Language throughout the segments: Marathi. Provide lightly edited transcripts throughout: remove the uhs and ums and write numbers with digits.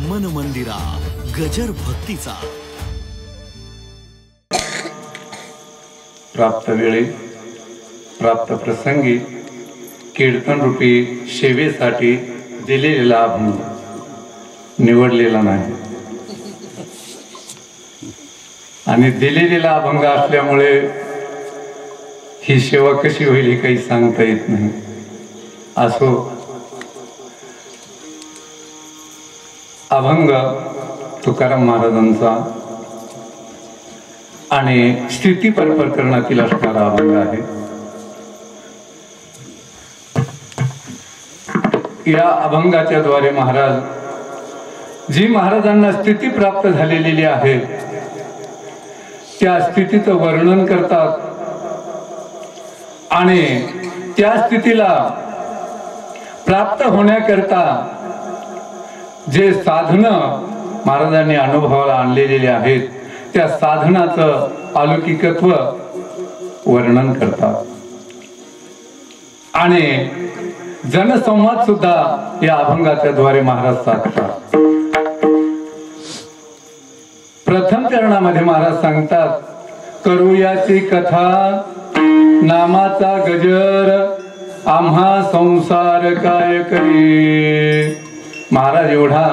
मन मंदिरा गजर भक्तीचा। प्राप्त वेळी प्राप्त प्रसंगी कीर्तन रूपी सेवेसाठी दिलेला अभंग निवडलेला नाही आणि दिलेला अभंग असल्यामुळे ही सेवा कशी होईल हे काही सांगता येत नाही। असो, अभंग तुकाराम महाराजांचा आणि स्थितीपर प्रकरणातील असणारा अभंग आहे। या अभंगाच्या द्वारे महाराज जी महाराजांना स्थिती प्राप्त झालेली आहे त्या स्थितीचं वर्णन करतात आणि त्या स्थितीला प्राप्त होण्याकरता जे साधन महाराजांनी अनुभवाला आणलेले आहेत त्या साधनाचं अलौकिकत्व वर्णन करतात आणि जनसंवाद सुद्धा या अभंगाच्या द्वारे महाराज साधतात। प्रथम चरणामध्ये महाराज सांगतात, करूयाची कथा नामाचा गजर आम्हा संसार काय करी। महाराज एवढा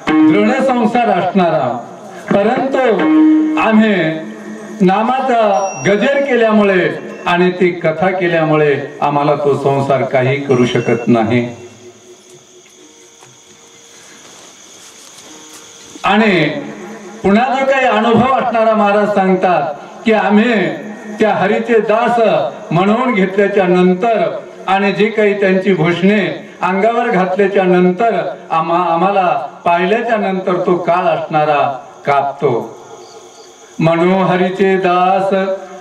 दृढ संसार असणारा परंतु आम्ही नामाचा गजर केल्यामुळे आणि ती कथा केल्यामुळे आम्हाला तो संसार काही करू शकत नाही। आणि पुन्हा जो काही अनुभव असणारा महाराज सांगतात की आम्ही त्या हरीचे दास म्हणून घेतल्याच्या नंतर आणि जे काही त्यांची भूषणे अंगावर घातल्याच्या नंतर आम्हाला पाहिल्याच्या नंतर तो काळ असणारा कापतो। मनोहरीचे दास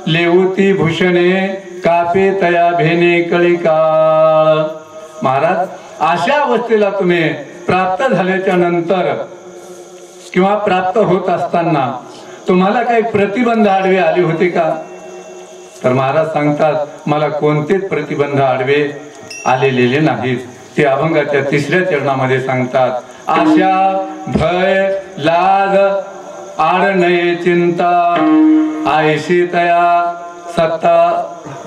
लेवती भूषणे कापे तया भेने कळी काळ। महाराज अशा अवस्थेला तुम्ही प्राप्त झाल्याच्या नंतर किंवा प्राप्त होत असताना तुम्हाला काही प्रतिबंध आडवे आले होते का? तर महाराज सांगतात मला कोणतेच प्रतिबंध आडवे आलेले नाहीत। ते अभंगाच्या तिसऱ्या चरणामध्ये सांगतात, आशा भय लाज आड नये चिंता आयशी तया सत्ता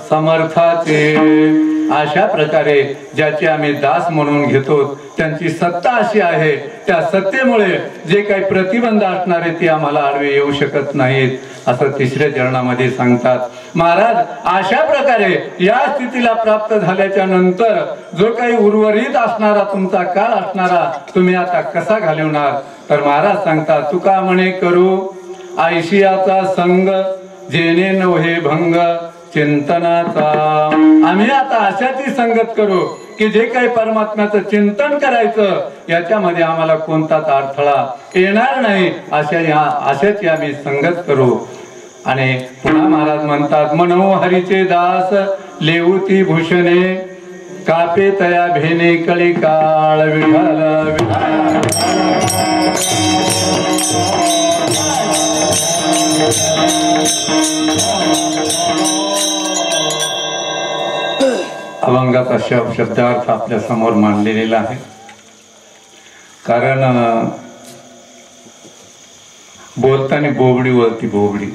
समर्थाचे। अशा प्रकारे ज्याचे आम्ही दास म्हणून घेतो त्यांची सत्ता अशी आहे त्या सत्तेमुळे जे काही प्रतिबंध असणारे ते आम्हाला आडवे येऊ शकत नाहीत असं तिसऱ्या चरणामध्ये सांगतात। महाराज अशा प्रकारे या स्थितीला प्राप्त झाल्याच्या नंतर जो काही उर्वरित असणारा तुमचा काळ असणारा तुम्ही आता कसा घालवणार? तर महाराज सांगतात, तुका म्हणे करू आयशियाचा संग जेणे नव्हे भंग चिंतनाचा। आम्ही आता अशाची संगत करू की जे काही परमात्म्याचं चिंतन करायचं याच्यामध्ये आम्हाला कोणताच अडथळा येणार नाही अशाची आम्ही संगत करू। आणि पुन्हा महाराज म्हणतात, मनोहरीचे दास लेवती भूषणे कापे तया भेने कळी काळ। विठाल अभंगाचा शब्दार्थ आपल्या समोर मांडलेला आहे। कारण बोलताना बोबडीवरती बोबडी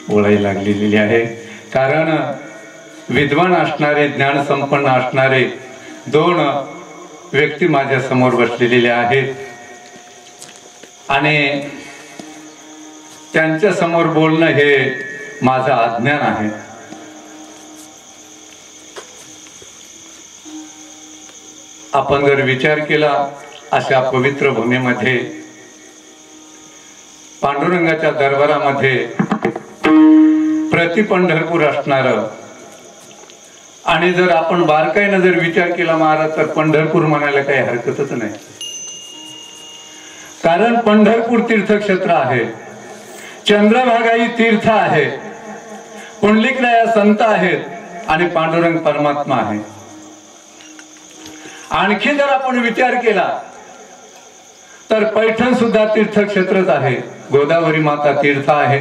बोलायला लागलेली आहे। कारण विद्वान असणारे ज्ञान संपन्न असणारे दोन व्यक्ती माझ्या समोर बसलेले आहेत आणि त्यांच्या समोर बोलणं हे माझं अज्ञान आहे। आपण जर विचार केला अशा पवित्र भूमीमध्ये पांडुरंगाच्या दरबारामध्ये प्रति पंढरपूर असणार आणि जर आपण बारकाईने जर विचार केला महाराज तर पंढरपूर म्हणायला काही हरकतच नाही। कारण पंढरपूर तीर्थक्षेत्र आहे, चंद्रभागाई तीर्थ आहे, पुंडलिकराया संत आहेत आणि पांडुरंग परमात्मा आहे। आणखी जर आपण विचार केला तर पैठण सुद्धा तीर्थक्षेत्रच आहे, गोदावरी माता तीर्थ आहे,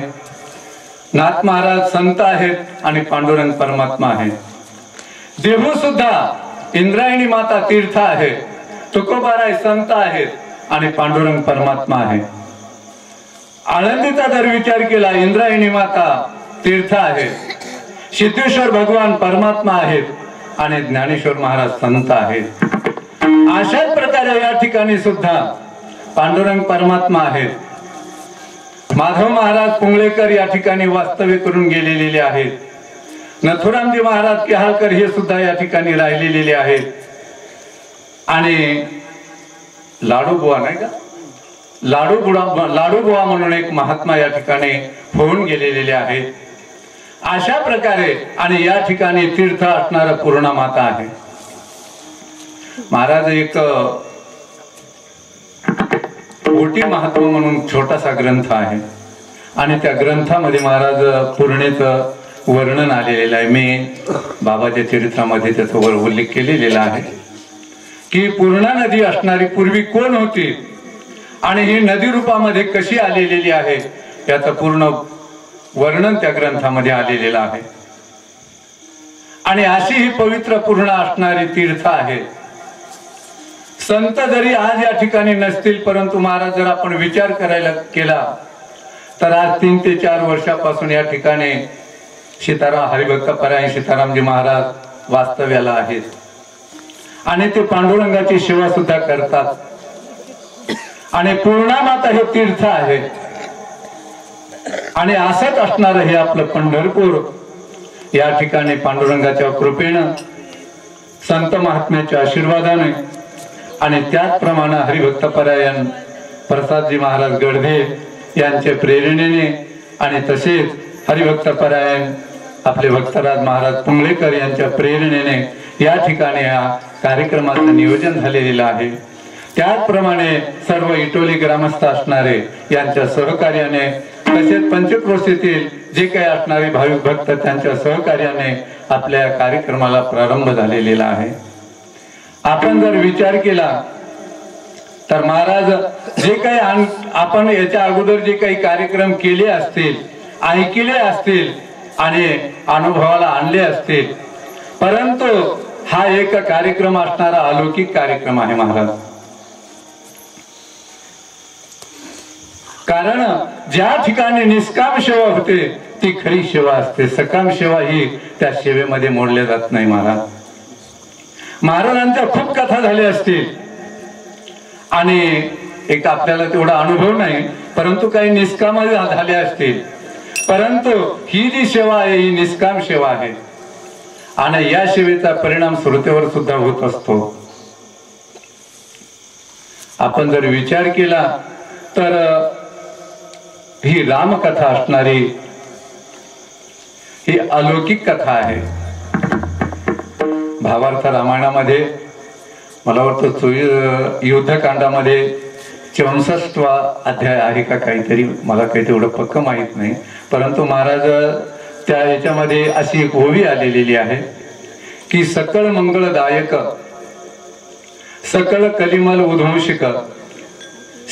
नाथ महाराज संत आहेत आणि पांडुरंग परमात्मा आहे। देहू सुद्धा इंद्रायणी माता तीर्थ आहे, तुकोबाराय संत आहेत आणि पांडुरंग परमात्मा आहे. आळंदीचा जर विचार केला, इंद्रायणी माता तीर्थ आहे, सिद्धेश्वर भगवान परमात्मा आहेत आणि ज्ञानेश्वर महाराज संत आहेत. अशाच प्रकारे या ठिकाणी सुद्धा पांडुरंग परमात्मा आहेत. माधव महाराज पुंगळेकर या ठिकाणी वास्तव्य करून गेलेले आहेत. नथुरामजी महाराज केहाळकर हे सुद्धा या ठिकाणी राहिलेले आहेत. आणि लाडूबुवा नाही का, लाडूबुवा म्हणून एक महात्मा या ठिकाणी होऊन गेलेले आहेत. अशा प्रकारे आणि या ठिकाणी तीर्थ असणारा पूर्णा माता आहे. महाराज एक कोटी महत्व म्हणून छोटासा ग्रंथ आहे आणि त्या ग्रंथामध्ये महाराज पूर्णेचं वर्णन आलेलं आहे. मी बाबाच्या चरित्रामध्ये त्याचा उल्लेख केलेला आहे की पूर्णा नदी असणारी पूर्वी कोण होती आणि ही नदी रूपामध्ये कशी आलेली आहे याचं पूर्ण वर्णन त्या ग्रंथामध्ये आलेलं आहे. आणि अशी ही पवित्र पूर्णा असणारी तीर्थ आहे. संत जरी आज या ठिकाणी नसतील, परंतु महाराज जर आपण विचार करायला केला तर आज 3 ते 4 वर्षापासून या ठिकाणी सीताराम हरिभक्त परायण सीतारामजी महाराज वास्तव्याला आहेत आणि ते पांडुरंगाची सेवा सुद्धा करतात. आणि पूर्णा माता हे तीर्थ आहे. आणि असंच असणार हे आपलं पंढरपूर या ठिकाणी पांडुरंगाच्या कृपेनं, संत महात्म्याच्या आशीर्वादाने आणि त्याचप्रमाणे हरिभक्त परायण प्रसादजी महाराज गडधे यांच्या प्रेरणेने आणि तसेच हरिभक्त परायण आपले भक्तराज महाराज पुंगळेकर यांच्या प्रेरणेने या ठिकाणी या कार्यक्रमाचं नियोजन झालेलं आहे. त्याचप्रमाणे सर्व इटोली ग्रामस्थ असणारे यांच्या सहकार्याने, तसेच पंचक्रोशीतील जे काही असणारे भाविक भक्त त्यांच्या सहकार्याने आपल्या कार्यक्रमाला प्रारंभ झालेला आहे. आपण जर विचार केला तर महाराज जे काही आपण याच्या अगोदर जे काही कार्यक्रम केले असतील, ऐकले असतील आणि अनुभवाला आणले असतील, परंतु हा एक कार्यक्रम असणारा अलौकिक कार्यक्रम आहे महाराज. कारण ज्या ठिकाणी निष्काम सेवा होते ती खरी सेवा असते. सकाम सेवा ही त्या सेवेमध्ये मोडल्या जात नाही महाराज. महाराजांच्या खूप कथा झाल्या असतील आणि एक आपल्याला तेवढा अनुभव नाही, परंतु काही निष्काम झाले असतील, परंतु ही जी सेवा आहे ही निष्काम सेवा आहे आणि या सेवेचा परिणाम श्रोतेवर सुद्धा होत असतो. आपण जर विचार केला तर ही रामकथा असणारी ही अलौकिक कथा आहे. भावार्थ रामायणामध्ये मला वाटतं युद्धकांडामध्ये 64वा अध्याय आहे का काहीतरी, मला काही तेवढं पक्क माहित नाही, परंतु महाराज त्या याच्यामध्ये अशी एक ओवी आलेली आहे की सकळ मंगळदायक सकळ कलिमल उध्वंसिक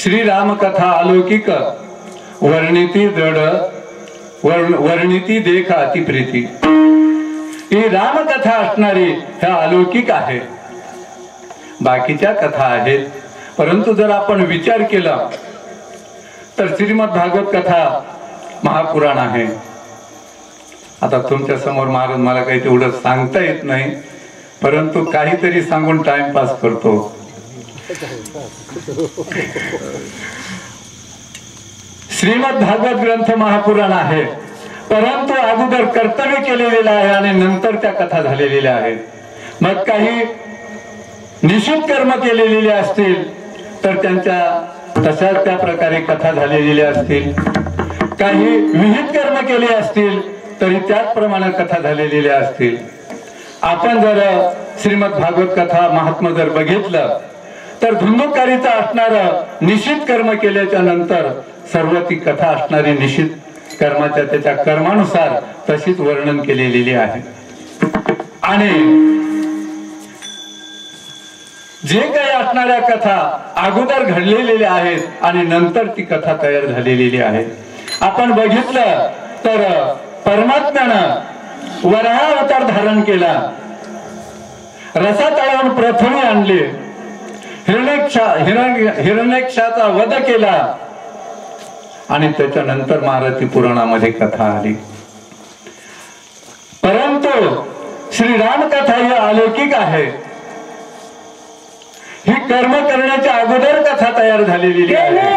श्रीरामकथा अलौकिक वर्णिती दृढ वर्णिती देख अतिप्रीती. ही रामकथा असणारी ह्या अलौकिक आहे. बाकीच्या कथा आहेत, परंतु जर आपण विचार केला तर श्रीमद भागवत कथा महापुराण आहे. आता तुमच्या समोर महाराज मला काही तेवढं सांगता येत नाही, परंतु काहीतरी सांगून टाइमपास करतो. श्रीमद भागवत ग्रंथ महापुराण आहे, परंतु अगोदर कर्तव्य केलेलं आहे आणि नंतर त्या कथा झालेल्या आहेत. मग काही निषिद्ध कर्म केलेले असतील तर त्यांच्या तशाच त्या प्रकारे कथा झालेल्या असतील. काही विहित कर्म केले असतील तरी त्याचप्रमाणे कथा झालेल्या असतील. आपण जर श्रीमद भागवत कथा महात्मा जर बघितलं तर धुंदुकारीचा असणारं निषिद्ध कर्म केल्याच्या नंतर सर्व ती कथा असणारी निषिद्ध कर्माच्या त्याच्या कर्मानुसार तशीच वर्णन केलेली आहे. आणि जे काही असणाऱ्या कथा अगोदर घडलेल्या आहेत आणि नंतर ती कथा तयार झालेली आहे. आपण बघितलं तर परमात्म्यानं वराह अवतार धारण केला, रसातळावरून प्रथम आणले, हिरण्यक्षाचा वध केला आणि त्याच्यानंतर महाराज पुराणामध्ये कथा आली. परंतु श्रीराम कथा ही अलौकिक आहे. ही कर्म करण्याच्या अगोदर कथा तयार झालेली आहे.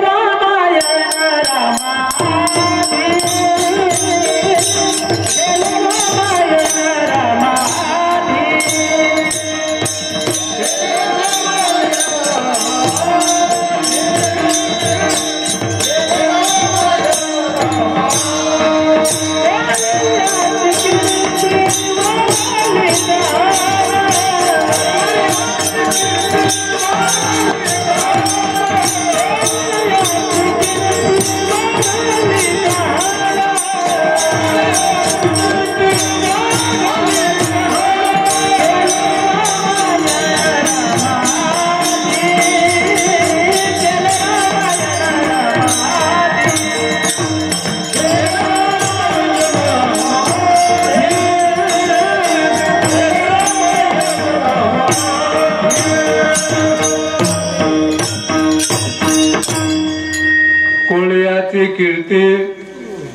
कीर्ती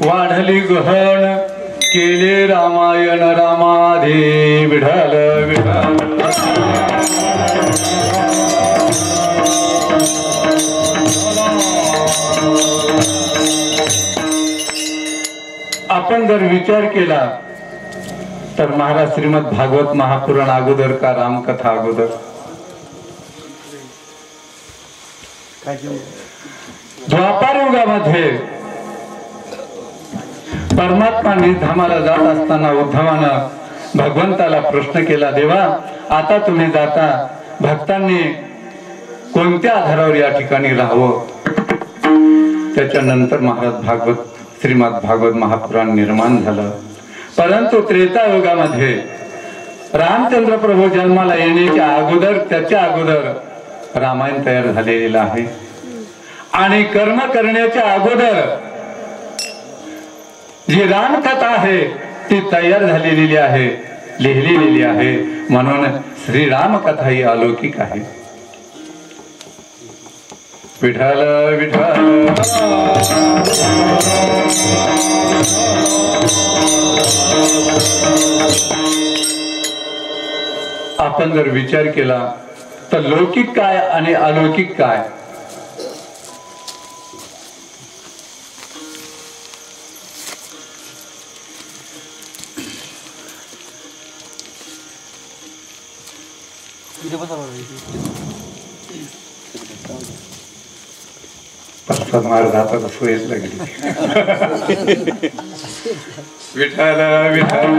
वाढली गहन केले रामायण रामाधी विठ्ठल विठ्ठल. आपण जर विचार केला तर महाराज श्रीमद भागवत महापुराण अगोदर का रामकथा अगोदर? द्वापार युगामध्ये परमात्मा धामाला जात असताना उद्धवानं भगवंताला प्रश्न केला, देवा आता तुम्ही जाता, भक्तांनी कोणत्या आधारावर या ठिकाणी राहावं? त्याच्यानंतर महाराज श्रीमद भागवत महापुराण निर्माण झालं. परंतु त्रेता युगामध्ये रामचंद्र प्रभू जन्माला येण्याच्या अगोदर, त्याच्या अगोदर रामायण तयार झालेलं आहे. आणि कर्म करण्याच्या अगोदर जी रामकथा आहे ती तयार झालेली आहे, लिहिलेली आहे. म्हणून श्रीराम कथा ही अलौकिक आहे. विठ्ठल विठ्ठल. आपण जर विचार केला तर लौकिक काय आणि अलौकिक काय? महाराज सोयच लागली. विठ्ठल विठ्ठल.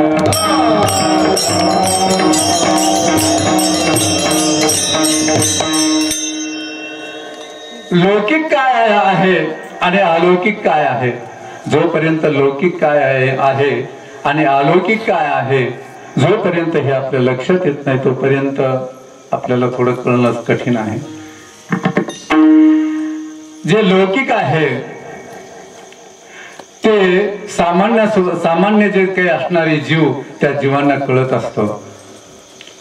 लौकिक काय आहे आणि अलौकिक काय आहे? जोपर्यंत लौकिक काय आहे आणि अलौकिक काय आहे, जोपर्यंत हे आपल्या लक्षात येत नाही तोपर्यंत आपल्याला थोडं कळणं कठीण आहे. जे लौकिक आहे ते सामान्य जे काही असणारे जीव, त्या जीवांना कळत असतो,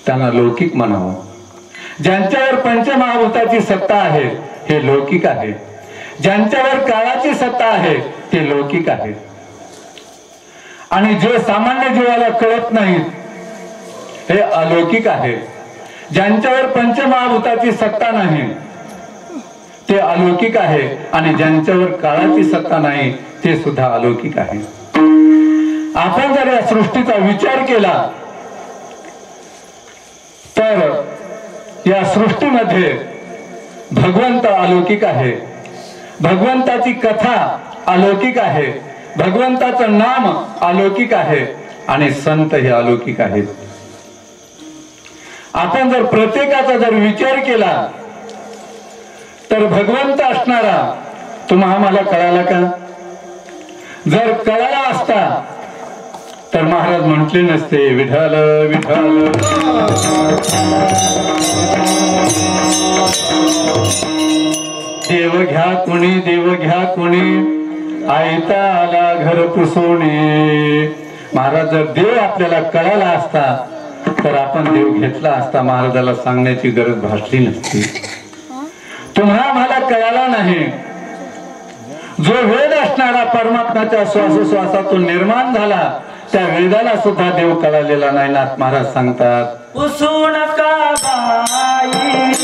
त्यांना लौकिक म्हणावं. ज्यांच्यावर पंचमहाभूताची सत्ता आहे हे लौकिक आहे. ज्यांच्यावर काळाची सत्ता आहे ते लौकिक आहे. आणि जे सामान्य जीवाला कळत नाहीत हे अलौकिक आहे. ज्यांच्यावर पंचमहाभूताची सत्ता नाही ते अलौकिक आहे. आणि ज्यांच्यावर काळाची सत्ता नाही ते सुद्धा अलौकिक आहे. आपण जर या सृष्टीचा विचार केला तर या सृष्टीमध्ये भगवंत अलौकिक आहे. भगवंताची कथा अलौकिक आहे. भगवंताचं नाम अलौकिक आहे. आणि संत हे अलौकिक आहेत. आपण जर प्रत्येकाचा जर विचार केला तर भगवंत असणारा तुम्हा आम्हाला कळाला का? जर कळाला असता तर महाराज म्हटले नसते विठ्ठल विठ्ठल. देव घ्या कोणी, देव घ्या कोणी, आयता आला घर पुसवणे. महाराज जर देव आपल्याला कळाला असता तर आपण देव घेतला असता, महाराजाला सांगण्याची गरज भासली नसती. तुम्हा आम्हाला कळाला नाही. जो वेद असणारा परमात्म्याच्या श्वासोश्वासातून निर्माण झाला त्या वेदाला सुद्धा देव कळालेला नाही. नाथ महाराज सांगतात, पुसू नका बाई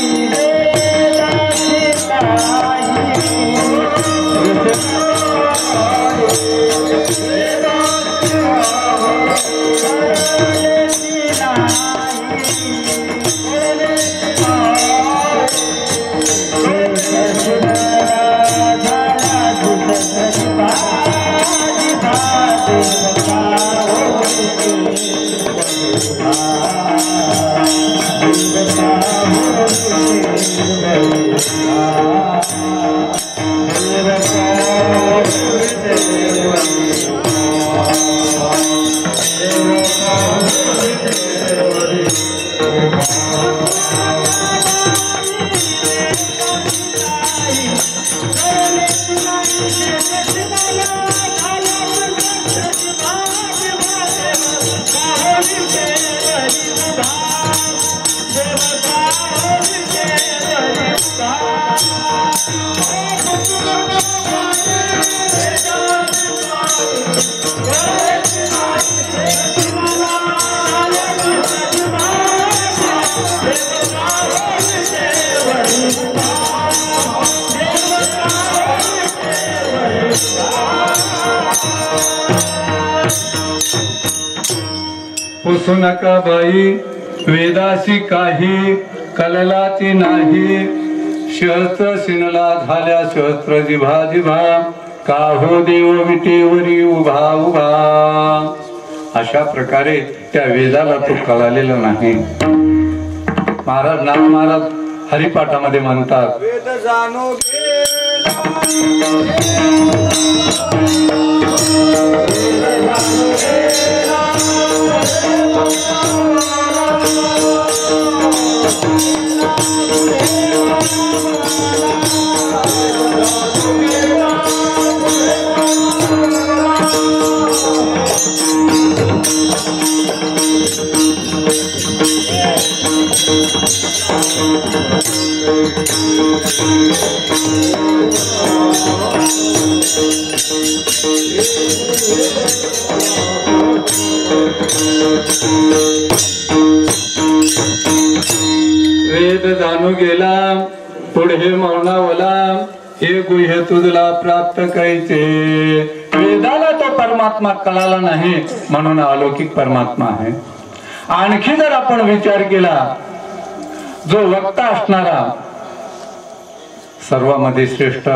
पुसू नका बाई वेदाशी काही कललाची नाही. शस्त्र शिनला झाल्या शस्त्र जिभा जिभा का हो देव विटेवरी उभा उभा. अशा प्रकारे त्या वेदाला तो कळालेला नाही. महाराज नाथ महाराज हरिपाठामध्ये म्हणतात, वेद जाणो वेद जाणू गेला पुढे मौनावला हे गुह्य तुझला प्राप्त कैचे. वेदाला तो परमात्मा कळाला नाही म्हणून अलौकिक परमात्मा आहे. आणखी जर आपण विचार केला, जो वक्ता असणारा सर्वांमध्ये श्रेष्ठ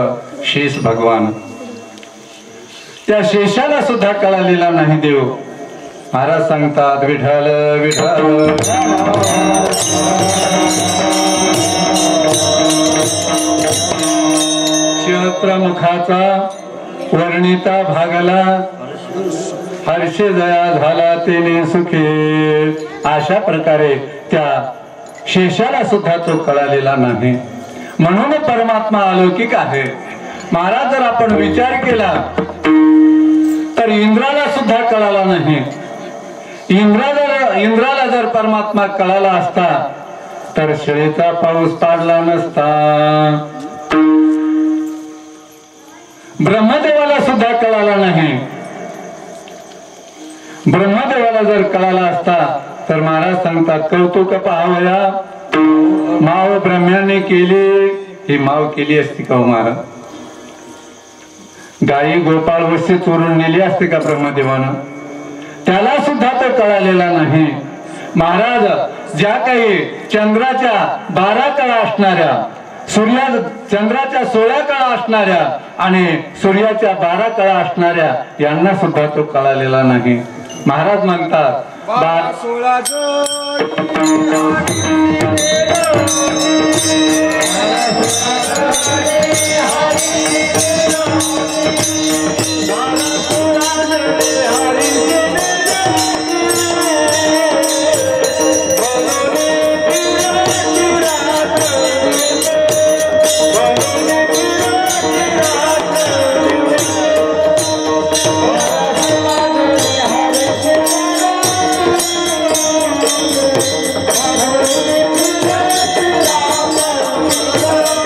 शेष भगवान, त्या शेषाला सुद्धा कळालेला नाही देव. महाराज सांगतात, विठ्ठल विठ्ठल मुखाचा वर्णिता भागला हर्षे जया झाला तेने सुखे. अशा प्रकारे त्या शेषाला सुद्धा तो कळालेला नाही म्हणून परमात्मा अलौकिक आहे. महाराज जर आपण विचार केला तर इंद्राला सुद्धा कळाला नाही. इंद्राला जर परमात्मा कळाला असता तर शिळेचा पाऊस पाडला नसता. ब्रह्मदेवाला सुद्धा कळाला नाही. ब्रह्मदेवाला जर कळाला असता तर महाराज सांगतात, कौतुक पाहावया माव ब्रह्म्याने केली. ही माव केली असती का महाराज? गायी गोपाळ वस्ती चोरून नेली असते का ब्रह्मदेवानं? त्याला सुद्धा तो कळालेला नाही. महाराज ज्या काही चंद्राच्या 12 कळा असणाऱ्या, चंद्राच्या 16 कळा असणाऱ्या आणि सूर्याच्या 12 कळा असणाऱ्या यांना सुद्धा तो कळालेला नाही. महाराज म्हणतात, 16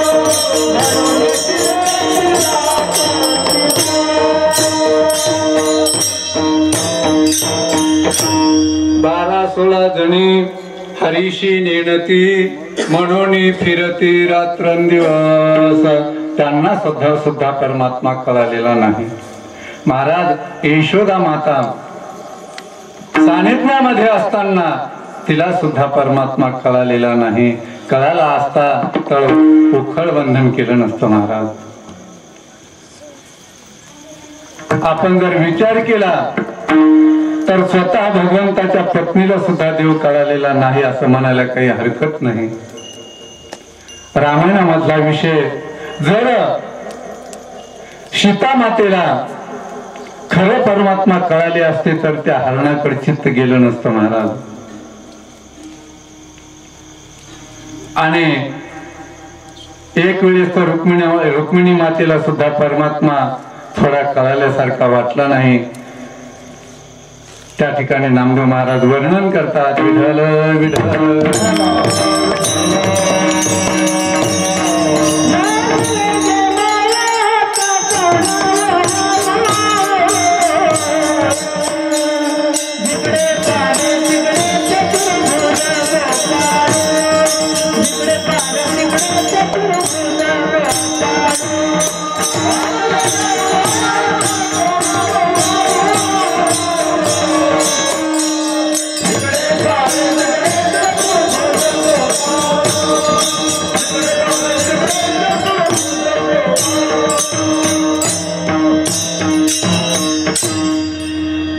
Oh 16 जणी हरीशी नेणती म्हणून फिरती रात्रंदिवस. त्यांना सुद्धा परमात्मा कळालेला नाही. महाराज यशोदा माता सानिध्यामध्ये असताना तिला सुद्धा परमात्मा कळालेला नाही. कळाला असता तर उखळ बंधन केलं नसतं. महाराज आपण जर विचार केला तर स्वतः भगवंताच्या पत्नीला सुद्धा देव कळालेला नाही असं म्हणायला काही हरकत नाही. रामायणामधला विषय, जर सीता मातेला खरं परमात्मा कळाले असते तर त्या हरणाकडे चित्त गेलं नसतं. महाराज आणि एक वेळेस तर रुक्मिणी मातेला सुद्धा परमात्मा थोडा कळाल्यासारखा वाटला नाही. त्या ठिकाणी नामदेव महाराज वर्णन करतात, विठ्ठल विठ्ठल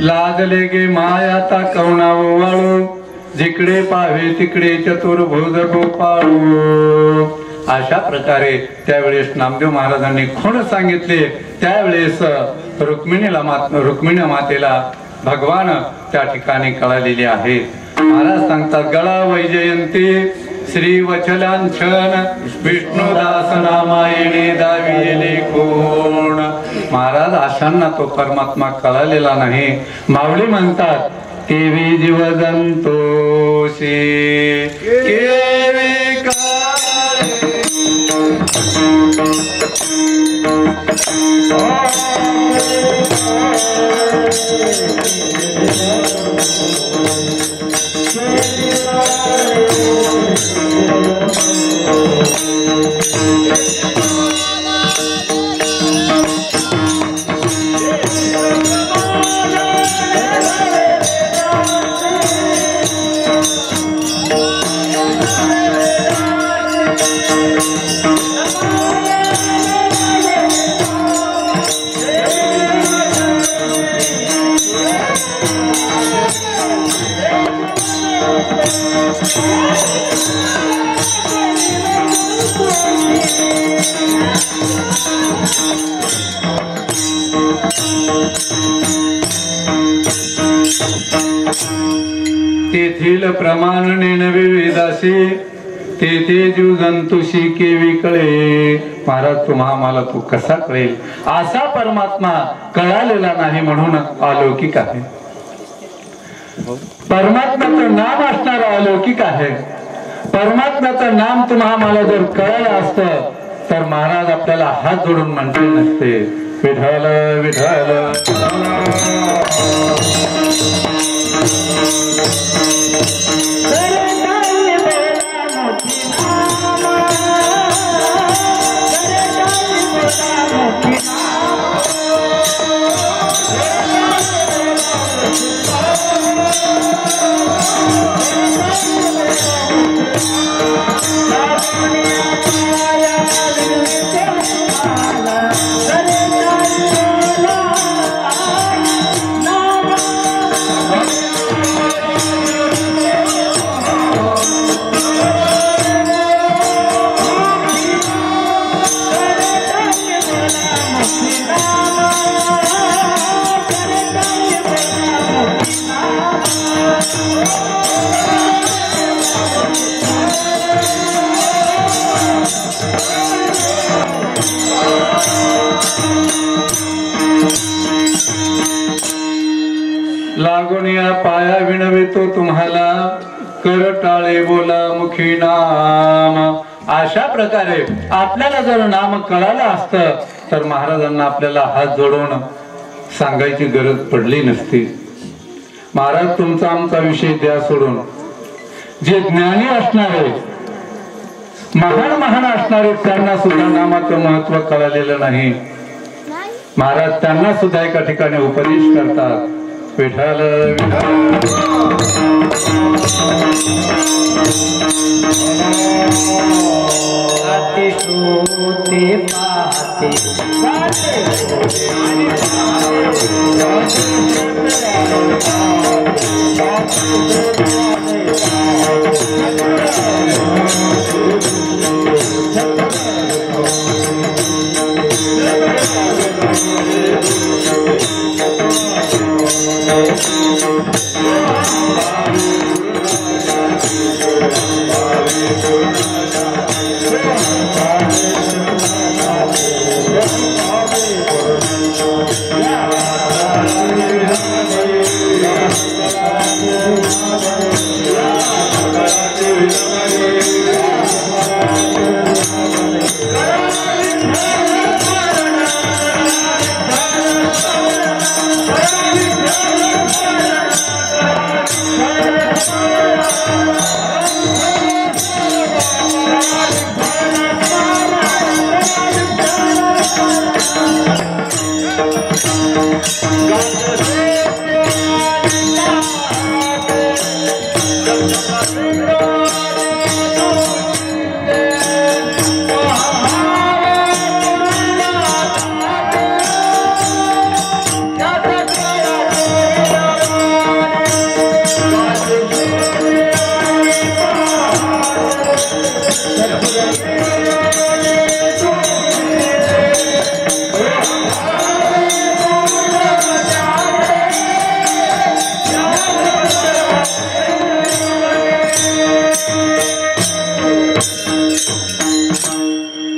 लाजले गे मायाता कवनाव वाळू, जिकडे पावे तिकडे चतुर्भुज गोपाळू. अशा प्रकारे त्यावेळेस नामदेव महाराजांनी खूण सांगितले. त्यावेळेस रुक्मिणी मातेला भगवान त्या ठिकाणी कळालेले आहे. महाराज सांगतात, गळा वैजयंती श्री वचलांछन विष्णुदास नामायणे दाविले कोण. महाराज अशांना तो परमात्मा कळालेला नाही. माऊली म्हणतात, केवी जीव जंतोषी केवी काळे तेथील प्रमाण नेनवे वेदासी तेथे जीव जंतुशी केवी कळे. महाराज तुम्हा आम्हाला तू कसा कळेल? असा परमात्मा कळालेला नाही म्हणून अलौकिक आहे. परमात्म्याचं नाम असणार अलौकिक आहे. परमात्म्याचं नाम तुम्हा आम्हाला जर कळालं असतं तर महाराज आपल्याला हात जोडून म्हटले नसते, विठ्ठल विठ्ठल. लागून या पाया विणवितो तुम्हाला, कर टाळे बोला मुखी नाम. अशा प्रकारे आपल्याला जर नाम कळालं असतं तर महाराजांना आपल्याला हात जोडून सांगायची गरज पडली नसती. महाराज तुमचा आमचा विषय द्या सोडून, जे ज्ञानी असणारे महान असणारे त्यांना सुद्धा नामाचं महत्व कळलेलं नाही महाराज. त्यांना सुद्धा एका ठिकाणी उपदेश करतात, विठ्ठल श्रुती पाहते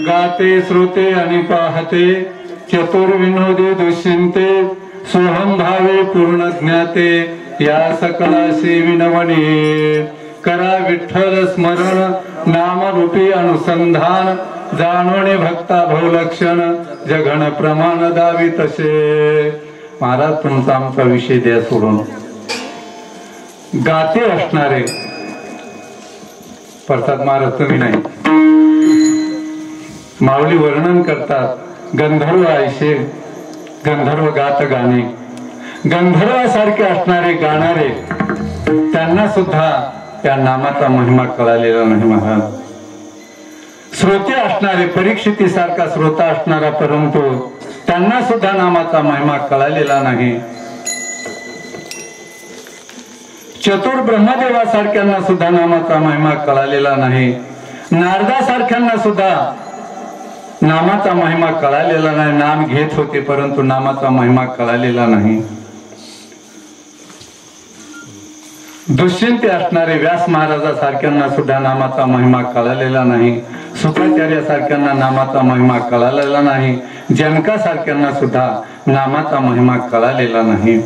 गाते श्रोते आणि पाहते, चतुर्विनोदी दुष्यंते, सोहम भावे पूर्ण ज्ञाते, या सकलाशी विनवणी. करा विठ्ठल स्मरण, नामरूपी अनुसंधान, जाणवणे भक्ता भवलक्षण, जगण प्रमाण दावी तसे. महाराज तुमचा आमचा विषय द्या सोडून, गाते असणारे प्रसाद महाराज तुम्ही नाही, माऊली वर्णन करतात, गंधर्व आयशे, गंधर्व गात गाणे, गंधर्वासारखे असणारे गाणारे त्यांना सुद्धा त्या नामाचा महिमा कळालेला नाही महाराज. श्रोते असणारे, परीक्षितीसारखा श्रोता असणारा, परंतु त्यांना सुद्धा नामाचा महिमा कळालेला नाही. चतुर ब्रह्मदेवासारख्यांना सुद्धा नामाचा महिमा कळालेला नाही. नारदासारख्यांना सुद्धा नामाचा महिमा कळालेला नाही. नाम घेत होते परंतु नामाचा महिमा कळालेला नाही. दुष्यंती असणारे व्यास महाराजासारख्यांना सुद्धा नामाचा महिमा कळालेला नाही. शुक्राचार्यासारख्यांना नामाचा महिमा कळालेला नाही. जनकासारख्यांना सुद्धा नामाचा महिमा कळालेला नाही.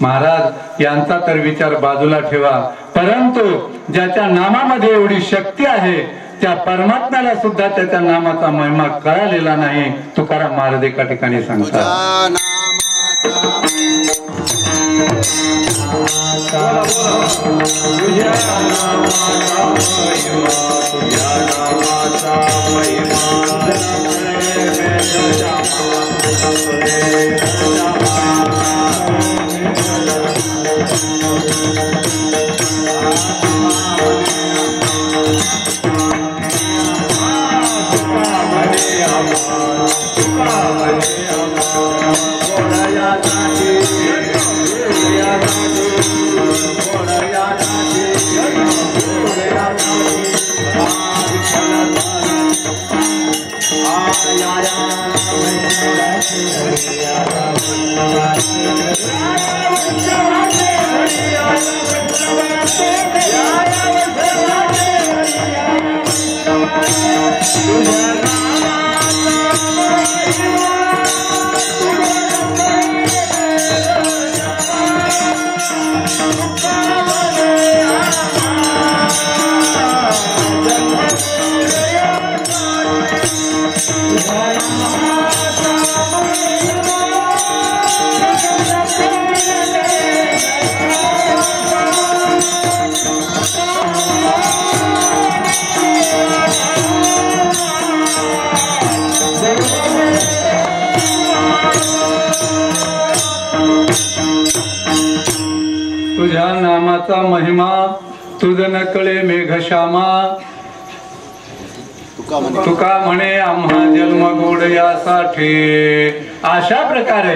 महाराज यांचा तर विचार बाजूला ठेवा, परंतु ज्याच्या नामामध्ये एवढी शक्ती आहे त्या परमात्म्याला सुद्धा त्याच्या नामाचा महिमा कळालेला नाही. तुकाराम महाराज एका ठिकाणी सांगतात, नामाचा महिमा तुझ न कळे मेघश्यामा. तुका म्हणे आम्हा जन्म गोड यासाठी. अशा प्रकारे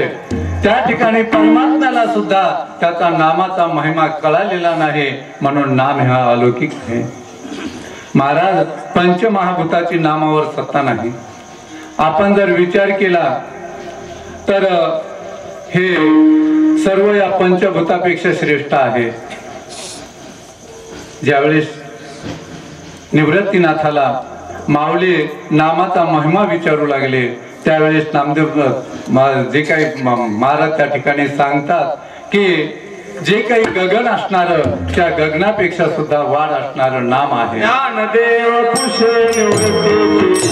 त्या ठिकाणी परमात्म्याला सुद्धा त्याचा नामाचा महिमा कळालेला नाही, म्हणून नाम हा अलौकिक आहे. महाराज, पंचमहाभूताची नामावर सत्ता नाही. आपण जर विचार केला तर हे सर्व या पंचभूतापेक्षा श्रेष्ठ आहे. ज्यावेळेस निवृत्तीनाथाला माऊली नामाचा महिमा विचारू लागले, त्यावेळेस नामदेव जे काही महाराज त्या ठिकाणी सांगतात की जे काही गगन असणार त्या गगनापेक्षा सुद्धा वाढ असणार नाम आहे. ज्ञानदेव कुशे निवृत्तीची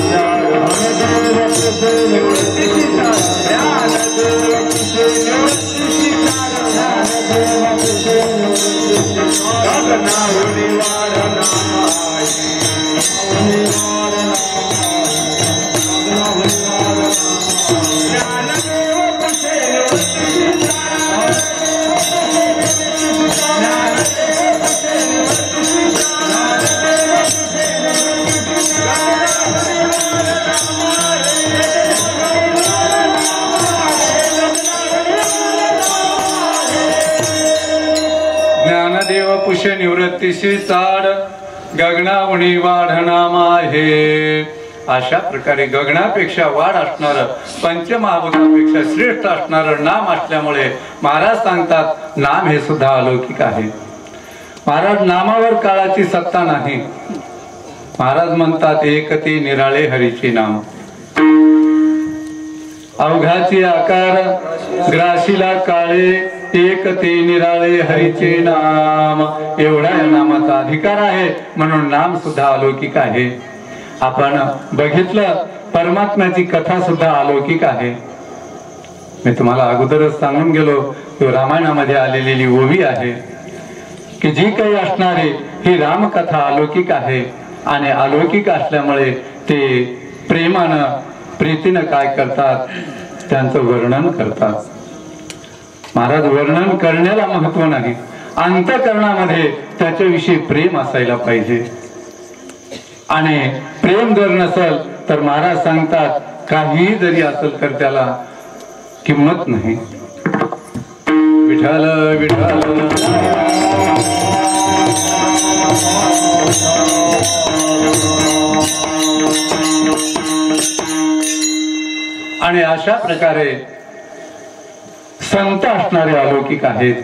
ज्ञानदेव पुष्य निवृत्तीशी चाड गगनावणी वाढ नाम आहे. अशा प्रकारे गगनापेक्षा वाढ असणार, पंचमहाभूतापेक्षा श्रेष्ठ असणार नाम असल्यामुळे महाराज सांगतात नाम हे सुद्धा अलौकिक आहे. महाराज, नामावर काळाची सत्ता नाही. महाराज म्हणतात एक ते निराळे हरीचे नाम. अवघाची आकार ग्राशीला काळे, एक ते निराळे हरीचे नाम. एवढा या नामाचा अधिकार आहे, म्हणून नाम सुद्धा अलौकिक आहे. आपण बघितलं परमात्म्याची कथा सुद्धा अलौकिक आहे. मी तुम्हाला अगोदरच सांगून गेलो, तो रामायणामध्ये आलेली ओवी आहे की जी काही असणारी ही रामकथा अलौकिक आहे. आणि अलौकिक असल्यामुळे ते प्रेमानं प्रीतीनं काय करतात, त्यांचं वर्णन करतात. महाराज, वर्णन करण्याला महत्व नाही, अंतःकरणामध्ये त्याच्याविषयी प्रेम असायला पाहिजे. आणि प्रेम जर नसेल तर महाराज सांगतात काही जरी असेल तर त्याला किंमत नाही. विठ्ठल विठ्ठल आणि अशा प्रकारे संत असणारे अलौकिक आहेत.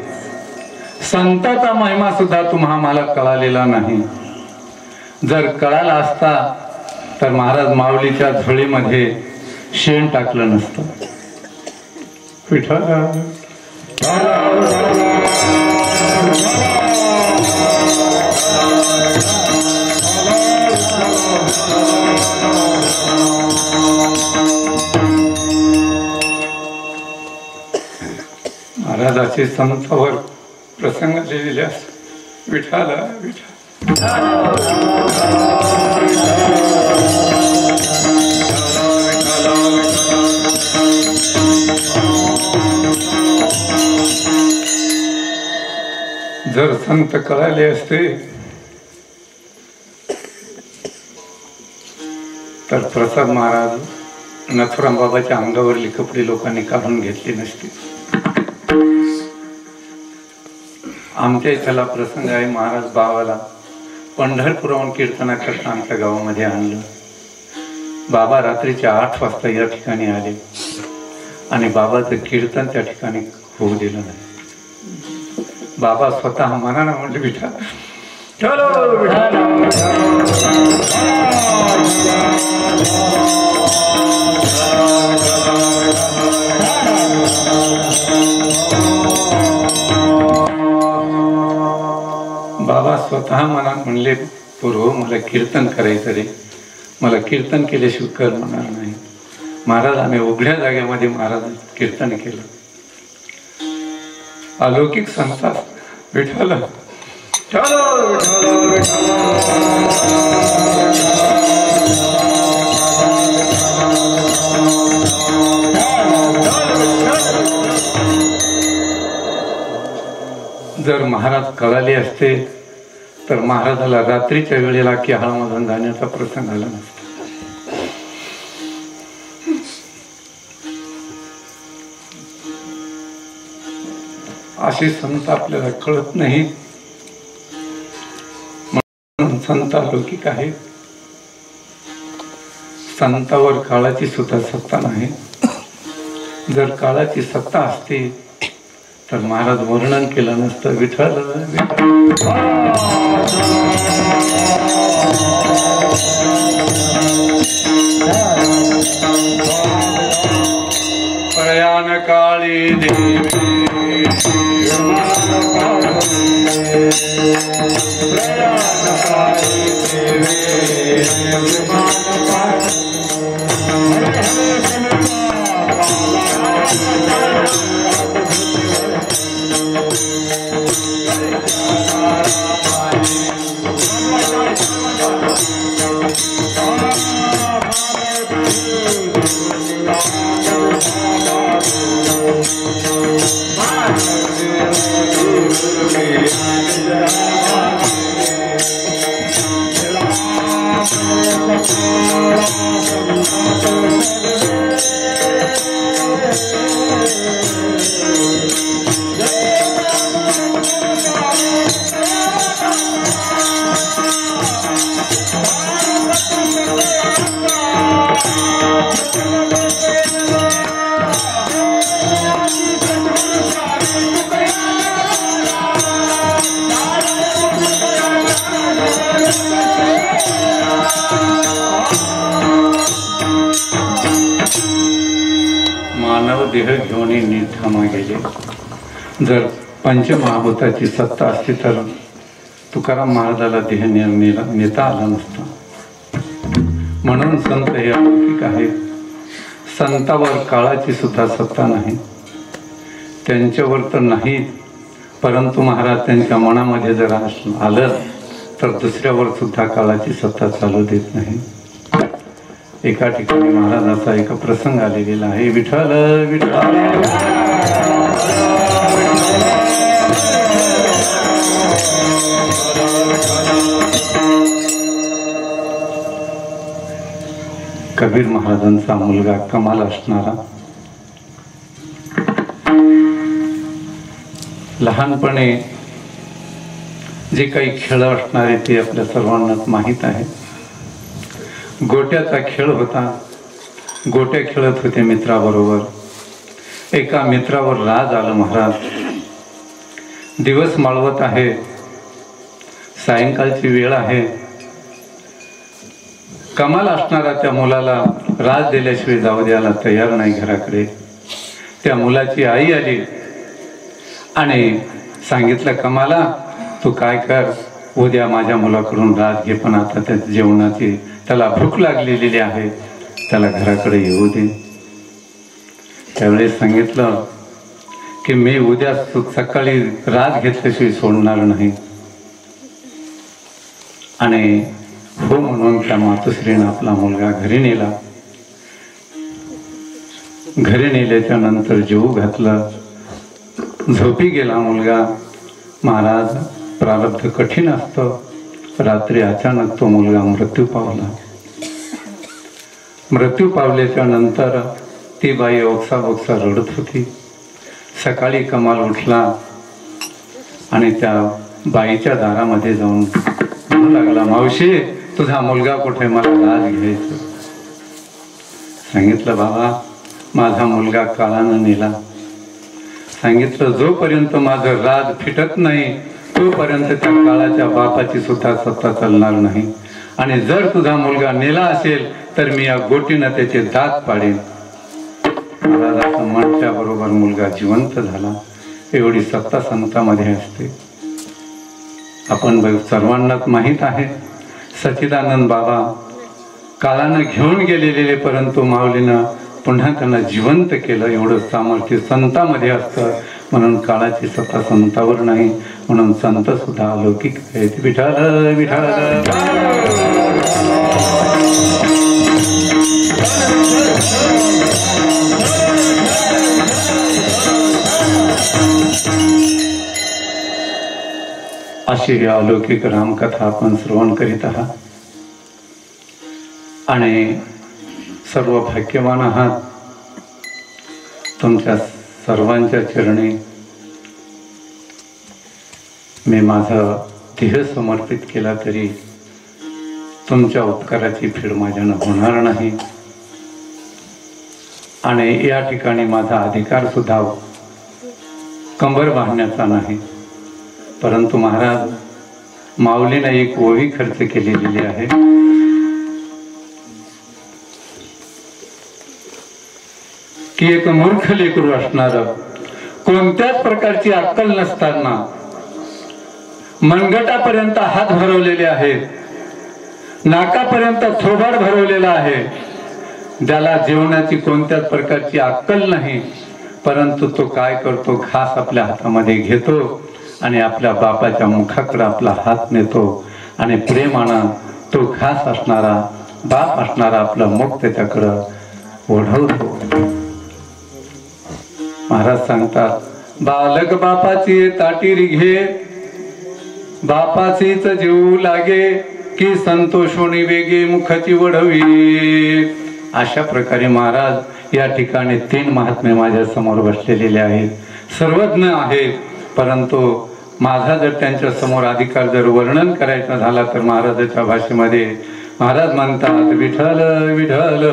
संताचा महिमा सुद्धा तुम्हा मला कळालेला नाही. जर कळाला असता तर महाराज माऊलीच्या झोळीमध्ये शेण टाकलं नसतं. विठ्ठल महाराजाचे संतावर प्रसंग लिहिलेले असतात. विठ्ठल विठ्ठल जर संत कळाले असते तर प्रसाद महाराज नथुराम बाबाच्या अंगावरली कपडे लोकांनी काढून घेतली नसती. आमच्या इथला प्रसंग आहे. महाराज बाबाला पंढरपुराहून कीर्तना करता आमच्या गावामध्ये आणलं. बाबा रात्रीच्या 8 वाजता या ठिकाणी आले आणि बाबाचं कीर्तन त्या ठिकाणी होऊ दिलं नाही. बाबा स्वतः मनानं म्हणले विठ्ठल चलो बाबा स्वतः मनात म्हणले पूर्व मला कीर्तन करायचं रे, मला कीर्तन केल्याशिवाय कर म्हणणार नाही. महाराज आम्ही उघड्या जागेमध्ये महाराज कीर्तन केलं. अलौकिक संतास विठ्ठल चलो जर महाराज कळाले असते तर महाराजाला रात्रीच्या वेळेला किहाळमधून जाण्याचा प्रसंग आला नसता. असे संत आपल्याला कळत नाहीत म्हणून संत अलौकिक आहे. संतावर काळाची सुद्धा सत्ता नाही. जर काळाची सत्ता असती तर महाराज वर्णन केलं नसतं. विठ्ठल प्रयाण काळी देवी मानव देह घेऊन निर्धामा गेले. जर पंचमहाभूताची सत्ता असती तर तुकाराम महाराजाला देह नेता आला नसता. म्हणून संत हे अलौकिक आहे. संतावर काळाची सुद्धा सत्ता नाही. त्यांच्यावर तर नाही, परंतु महाराज त्यांच्या मनामध्ये जर आलं तर दुसऱ्यावर सुद्धा काळाची सत्ता चालू देत नाही. एका ठिकाणी महाराजाचा एक प्रसंग आलेला आहे. विठ्ठल विठ्ठल कबीर महाराजांचा मुलगा कमाल असणारा, लहानपणे जे काही खेळ असणारे ते आपल्या सर्वांनाच माहीत आहे. गोट्याचा खेळ होता. गोट्या खेळत होते मित्राबरोबर. एका मित्रावर राज आलं. महाराज दिवस माळवत आहे, सायंकाळची वेळ आहे. कमाल असणारा त्या मुलाला राज दिल्याशिवाय जाऊ द्यायला तयार नाही घराकडे. त्या मुलाची आई आली आणि सांगितलं, कमाला तू काय कर, उद्या माझ्या मुलाकडून राज घे, पण आता त्या जेवणाची त्याला भूक लागलेली आहे, त्याला घराकडे येऊ दे. त्यावेळेस सांगितलं की मी उद्या सकाळी राज घेतल्याशिवाय सोडणार नाही. आणि हो म्हणून त्या मातोश्रीनं आपला मुलगा घरी नेला. घरी नेल्याच्या नंतर जेवू घातलं. झोपी गेला मुलगा. महाराज प्रारब्ध कठीण असतं. रात्री अचानक तो मुलगा मृत्यू पावला. मृत्यू पावल्याच्या नंतर ती बाई ओक्सा बोक्सा रडत होती. सकाळी कमाल उठला आणि त्या बाईच्या दारामध्ये जाऊन म्हणू लागला, मावशी तुझा मुलगा कुठे, मला राज घ्यायचं. सांगितलं, बाबा माझा मुलगा काळानं नेला. सांगितलं, जोपर्यंत माझं राज फिटत नाही तोपर्यंत त्या काळाच्या बापाची सुद्धा सत्ता चालणार नाही. आणि जर तुझा मुलगा नेला असेल तर मी या गोटीनं त्याचे दात पाडेन. महाराजाचं म्हणच्या बरोबर मुलगा जिवंत झाला. एवढी सत्ता संतामध्ये असते. आपण सर्वांनाच माहीत आहे, सच्चिदानंद बाबा काळानं घेऊन गेलेले, परंतु माऊलीनं पुन्हा त्यांना जिवंत केलं. एवढं सामर्थ्य संतामध्ये असतं. म्हणून काळाची सत्ता संतावर नाही. म्हणून संत सुद्धा अलौकिक आहेत. विठ्ठल विठ्ठल अशी अलौकिक रामकथा आपण श्रवण करीत आहात आणि सर्व भाग्यवान आहात. तुमच्या सर्वांच्या चरणी मी माझा देह समर्पित केला तरी तुमच्या उपकाराची फेड माझ्यानं होणार नाही. आणि या ठिकाणी माझा अधिकार सुद्धा कंबर बांधण्याचा नाही, परंतु महाराज माऊलीने एक ओवी खर्च केलेली आहे. की एक मूर्ख लेकरू असणार, कोणत्याच प्रकारची अक्कल नसताना मनगटापर्यंत हात भरवलेले आहेत, नाकापर्यंत थोबाड भरवलेला आहे, ज्याला जेवणाची कोणत्याच प्रकारची अक्कल नाही, परंतु तो काय करतो, घास आपल्या हातामध्ये घेतो आणि आपल्या बापाच्या मुखाकडे आपला हात नेतो आणि प्रेमानं तो घास असणारा बाप असणारा आपलं मुख त्याच्याकडं ओढवतो. महाराज सांगतात, बालक बापाची ताटीरी घे, बापाचीच जीव लागे की संतोषोनी वेगे मुखाची वढवी. अशा प्रकारे महाराज या ठिकाणी 3 महात्मे माझ्या समोर बसलेले आहेत. सर्वज्ञ आहेत, परंतु माझा जर त्यांच्या समोर अधिकार जर वर्णन करायचा झाला तर महाराजाच्या भाषेमध्ये महाराज म्हणतात, विठ्ठल विठ्ठल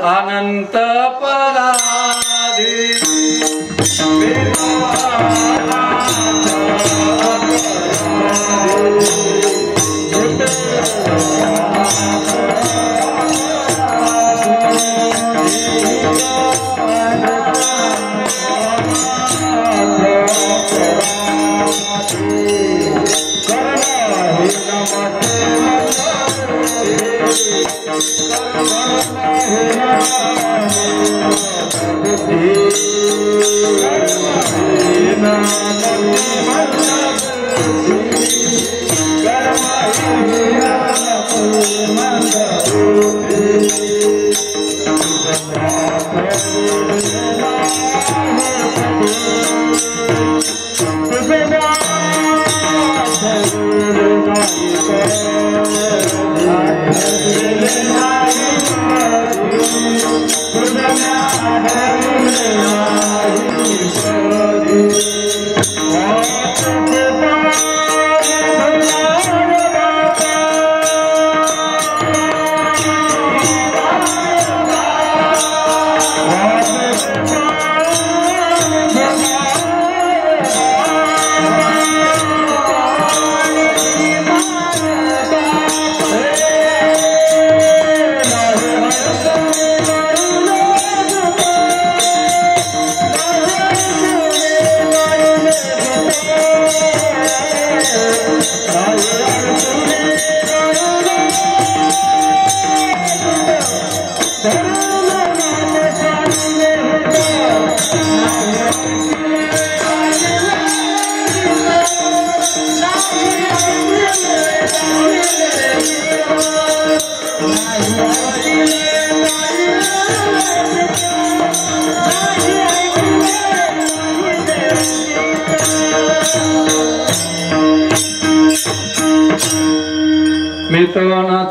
अनंत पराधी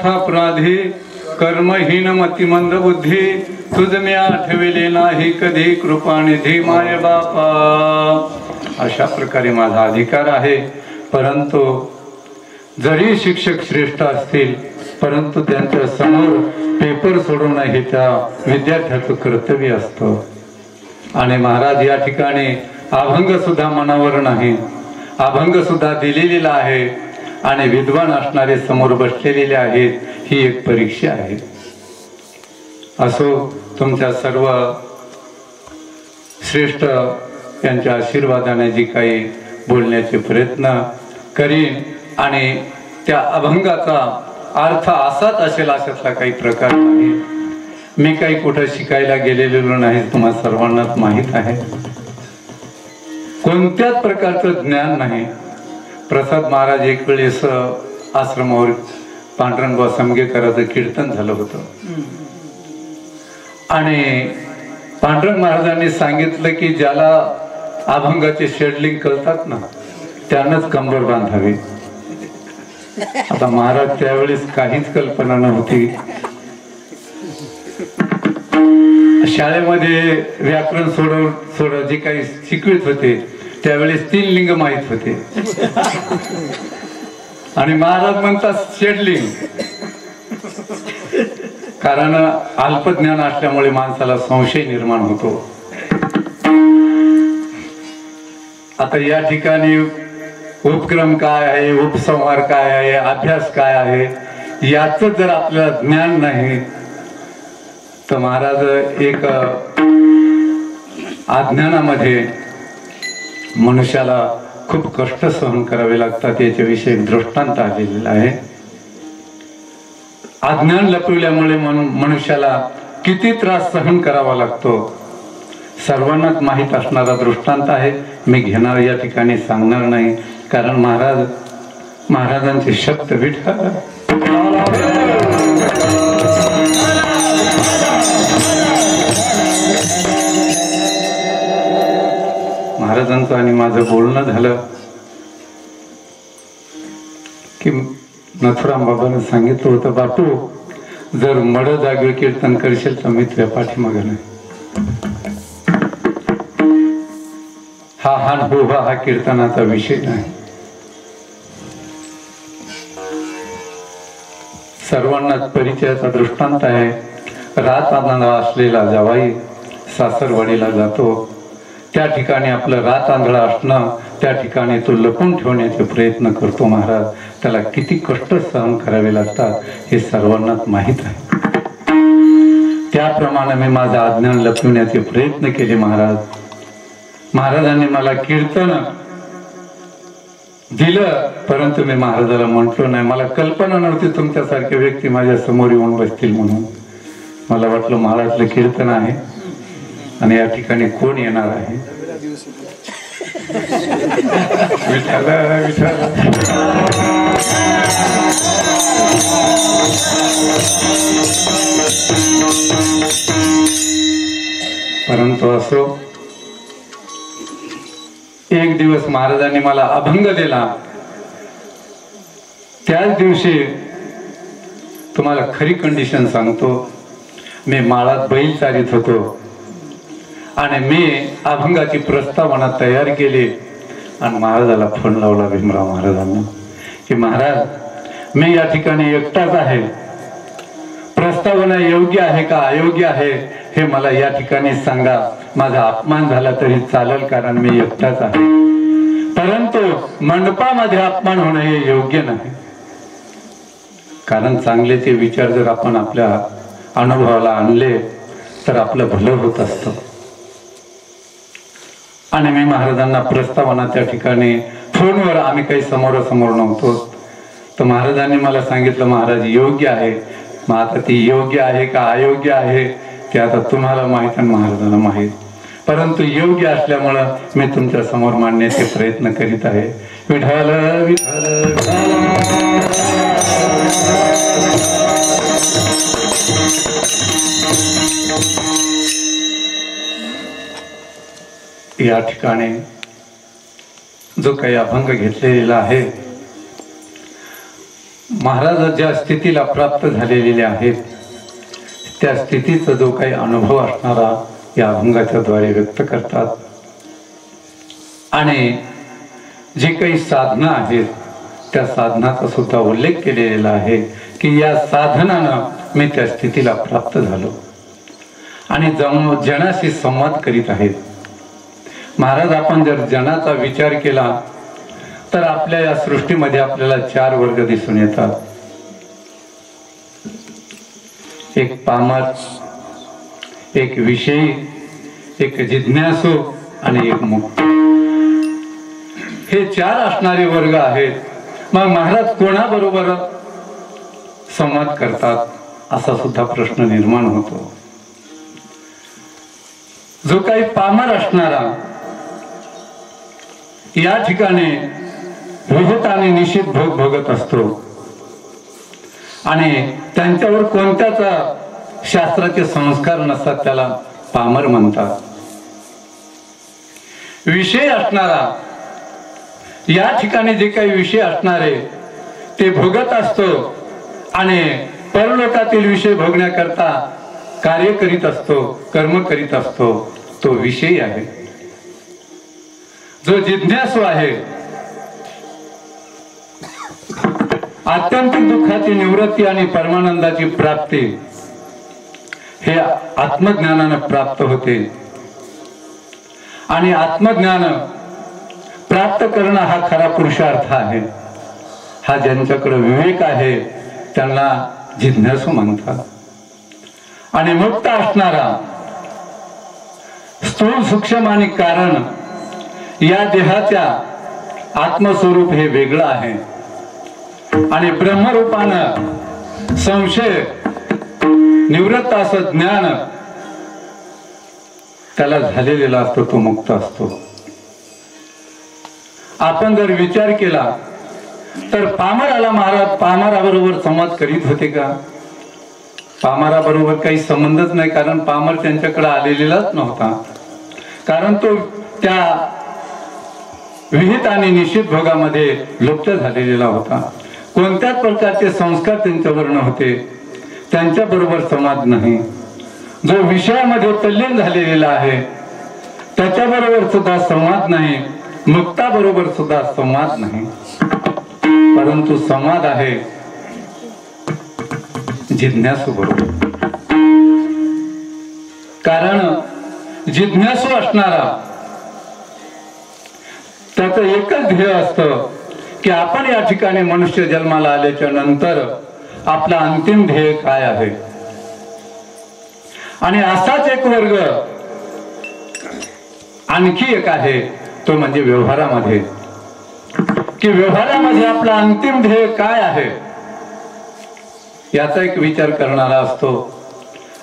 अपराधी कर्महीन मतिमंद बुद्धी तुझ मी आठविले नाही कधी कृपानिधी माय बापा. अशा प्रकारे माझा अधिकार आहे, परंतु जरी शिक्षक श्रेष्ठ असतील परंतु त्यांच्या समोर पेपर सोडवणं हे त्या विद्यार्थ्याचं कर्तव्य असतं. आणि महाराज या ठिकाणी अभंग सुद्धा मनावर नाही, अभंग सुद्धा दिलेला आहे आणि विद्वान असणारे समोर बसलेले आहेत. ही एक परीक्षा आहे. असो, तुमच्या सर्व श्रेष्ठ यांच्या आशीर्वादाने जी काही बोलण्याचे प्रयत्न करीन आणि त्या अभंगाचा अर्थ असाच असेल अशातला काही प्रकार नाही. मी काही कुठं शिकायला गेलेलो नाही, तुम्हाला सर्वांनाच माहीत आहे. कोणत्याच प्रकारचं ज्ञान नाही. प्रसाद महाराज एक वेळेस आश्रमावर पांडुरंगबा समगेकरांचं कीर्तन झालं होतं आणि पांडुरंग महाराजांनी सांगितलं की ज्याला अभंगाचे शेडलिंग कळतात ना त्यानंच कंबर बांधावी. आता महाराज त्यावेळेस काहीच कल्पना नव्हती. शाळेमध्ये व्याकरण सोडव जे काही शिकवित होते त्यावेळेस 3 लिंग माहित होते आणि महाराज म्हणतात शेडलिंग. कारण अल्पज्ञान असल्यामुळे माणसाला संशय निर्माण होतो. आता या ठिकाणी उपक्रम काय आहे, उपसंहार काय आहे, अभ्यास काय आहे याच जर आपल्याला ज्ञान नाही तर महाराज एक अज्ञानामध्ये मनुष्याला खूप कष्ट सहन करावे लागतात याच्याविषयी दृष्टांत आलेला आहे. अज्ञान लपविल्यामुळे मनुष्याला किती त्रास सहन करावा लागतो सर्वांनाच माहीत असणारा दृष्टांत आहे. मी घेणार या ठिकाणी सांगणार नाही कारण महाराजांचे शब्द विठ्ठल महाराजांचं आणि माझं बोलणं झालं की नथुराम बाबांनी सांगितलं होतं बापू जर मड जागेवर कीर्तन करशील तर मी तुझ्या पाठीमागे नाही. हा कीर्तनाचा विषय नाही. सर्वांनाच परिचयाचा दृष्टांत आहे. रात आंधळा असलेला जावाई सासरवाडीला जातो. त्या ठिकाणी आपलं रात आंधळा असणं त्या ठिकाणी तो लपून ठेवण्याचे प्रयत्न करतो. महाराज त्याला किती कष्ट सहन करावे लागतात हे सर्वांनाच माहीत आहे. त्याप्रमाणे मी माझं अज्ञान लपविण्याचे प्रयत्न केले. महाराजांनी मला कीर्तन दिलं परंतु मी महाराजाला म्हटलो नाही. मला कल्पना नव्हती तुमच्यासारखे व्यक्ती माझ्या समोर येऊन बसतील म्हणून. मला वाटलं महाराजलं कीर्तन आहे आणि या ठिकाणी कोण येणार आहे. विठ्ठल विठ्ठल परंतु असो एक दिवस महाराजांनी मला अभंग दिला. त्याच दिवशी तुम्हाला खरी कंडिशन सांगतो. मी माळात बैल चारित होतो आणि मी अभंगाची प्रस्तावना तयार केली आणि महाराजाला फोन लावला भीमराव महाराजांना की महाराज मी या ठिकाणी एकटाच आहे. प्रस्तावना योग्य आहे का अयोग्य आहे हे मला या ठिकाणी सांगा. माझा अपमान झाला तरी चालेल कारण मी एकटाच आहे. परंतु मंडपामध्ये अपमान होणं हे योग्य नाही. कारण चांगल्याचे विचार जर आपण आपल्या अनुभवाला आणले तर आपलं भलं होत असतं. आणि मी महाराजांना प्रस्तावना त्या ठिकाणी फोनवर आम्ही काही समोरासमोर नव्हतो तर महाराजांनी मला सांगितलं महाराज योग्य आहे. मग आता ती योग्य आहे का अयोग्य आहे ते आता तुम्हाला माहीत आणि महाराजांना माहीत. परंतु योग्य असल्यामुळं मी तुमच्या समोर मांडण्याचे प्रयत्न करीत आहे. विठ्ठल विठ्ठल या ठिकाणी जो काही अभंग घेतलेला आहे महाराज ज्या स्थितीला प्राप्त झालेले आहेत त्या स्थितीचा जो काही अनुभव असणारा या अभंगाच्या द्वारे व्यक्त करतात. आणि जे काही साधना आहेत त्या साधनाचा सुद्धा उल्लेख केलेला आहे की या साधनानं मी त्या स्थितीला प्राप्त झालो आणि जनाशी संवाद करीत आहेत. महाराज आपण जर जनाचा विचार केला तर आपल्या या सृष्टीमध्ये आपल्याला 4 वर्ग दिसून येतात. एक पामर, एक विषयी, एक जिज्ञासू आणि एक मुक्त. हे 4 असणारे वर्ग आहेत. मग महाराज कोणाबरोबर संवाद करतात असा सुद्धा प्रश्न निर्माण होतो. जो काही पामर असणारा या ठिकाणी विहित आणि निश्चित भोग भोगत असतो आणि त्यांच्यावर कोणत्याच शास्त्राचे संस्कार नसतात, त्याला पामर म्हणतात. विषय असणारा, या ठिकाणी जे काही विषय असणारे ते भोगत असतो आणि परलोकातील विषय भोगण्याकरता कार्य करीत असतो, कर्म करीत असतो. तो विषय आहे. जो जिज्ञासू आहे, आत्यंतिक दुःखाची निवृत्ती आणि परमानंदाची प्राप्ती हे आत्मज्ञानानं प्राप्त होते. आणि आत्मज्ञान प्राप्त करणं हा खरा पुरुषार्थ आहे. हा ज्यांच्याकडे विवेक आहे त्यांना जिज्ञासू म्हणतात. आणि मुक्त असणारा, स्थूल सूक्ष्म आणि कारण या देहाच्या आत्मस्वरूप हे वेगळं आहे. आणि ब्रह्मरूपानं संशय निवृत्त असं ज्ञान त्याला झालेला असतो, तो मुक्त असतो. आपण जर विचार केला तर पामराला महाराज पामराबरोबर संवाद करीत होते का? पामराबरोबर काही संबंधच नाही, कारण पामर त्यांच्याकडे आलेलाच नव्हता. कारण तो त्या विहित आणि निश्चित भोगामध्ये लुप्त झालेला होता. कोणत्याच प्रकारचे संस्कार त्यांच्यावर नव्हते, त्यांच्या बरोबर संवाद नाही. जो विषयामध्ये तल्लीन झालेला आहे त्याच्याबरोबर सुद्धा संवाद नाही, मुक्ताबरोबर सुद्धा संवाद नाही. परंतु संवाद आहे जिज्ञासू बरोबर. कारण जिज्ञासू असणारा त्याचं एकच ध्येय असतं की आपण या ठिकाणी मनुष्य जन्माला आल्याच्या नंतर आपला अंतिम ध्येय काय आहे. आणि असाच एक वर्ग आणखी एक आहे, तो म्हणजे व्यवहारामध्ये. की व्यवहारामध्ये आपला अंतिम ध्येय काय आहे याचा एक विचार करणारा असतो.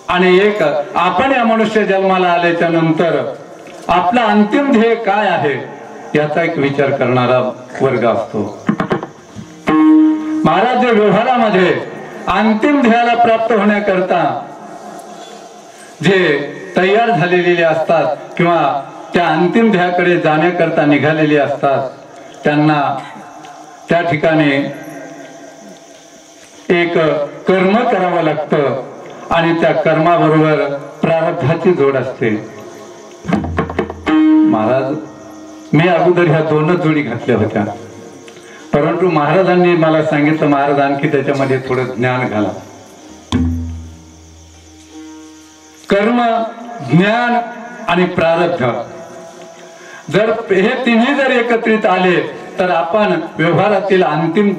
आणि एक आपण या मनुष्य जन्माला आल्याच्या नंतर आपला अंतिम ध्येय काय आहे याचा एक विचार करणारा वर्ग असतो. महाराज जे व्यवहारामध्ये अंतिम ध्येयाला प्राप्त होण्याकरता जे तयार झालेले असतात किंवा त्या अंतिम ध्येयाकडे जाण्याकरता निघालेले असतात, त्यांना त्या ठिकाणी एक कर्म करावं लागतं आणि त्या कर्माबरोबर प्रारब्धाची जोड असते. महाराज मी अगोदर ह्या दोनच जोडी घातल्या होत्या, परंतु महाराजांनी मला सांगितलं, महाराज आणखी त्याच्यामध्ये थोडं ज्ञान घाला. कर्म, ज्ञान आणि प्रारब्ध जर हे तिन्ही जर एकत्रित आले तर आपण व्यवहारातील अंतिम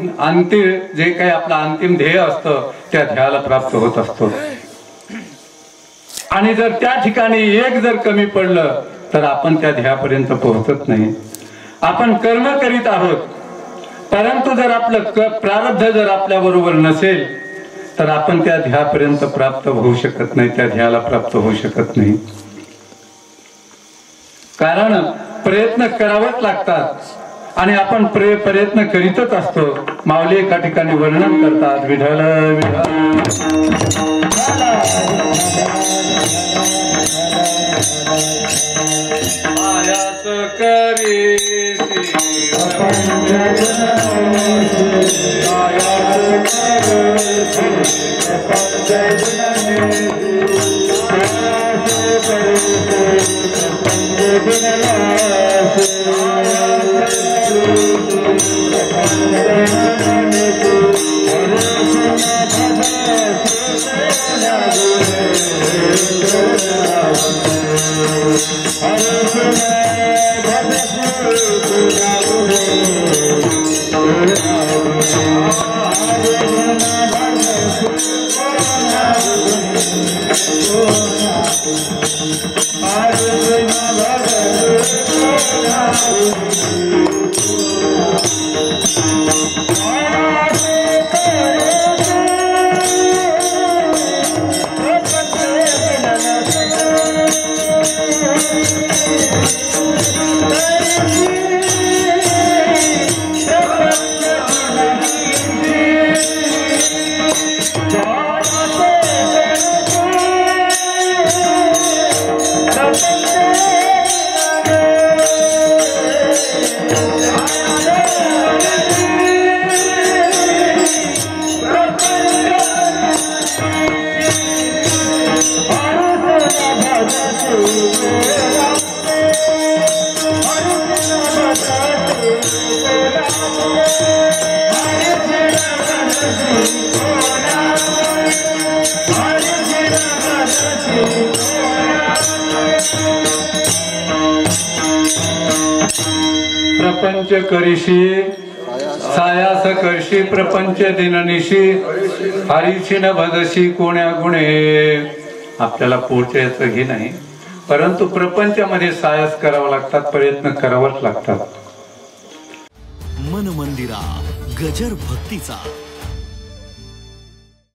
जे काही आपला अंतिम ध्येय असतं त्या ध्येयाला प्राप्त होत असतो. आणि जर त्या ठिकाणी एक जर कमी पडलं तर आपण त्या ध्येयापर्यंत पोहोचत नाही. आपण कर्म करीत आहोत, परंतु जर आपलं प्रारब्ध जर आपल्या बरोबर नसेल तर आपण त्या ध्येयापर्यंत प्राप्त होऊ शकत नाही, त्या ध्येयाला प्राप्त होऊ शकत नाही. कारण प्रयत्न करावेच लागतात आणि आपण प्रयत्न करीतच असतो. माऊली एका ठिकाणी वर्णन करतात, विठ्ठल आयास प्रपंच करीशी सायास करशी प्रपंच दिननिशी हरीची न भदशी कोण्या गुणे. आपल्याला पुढच्या याचं हे नाही, परंतु प्रपंचामध्ये सायास करावा लागतात, प्रयत्न करावाच लागतात. मन मंदिरा गजर भक्तीचा.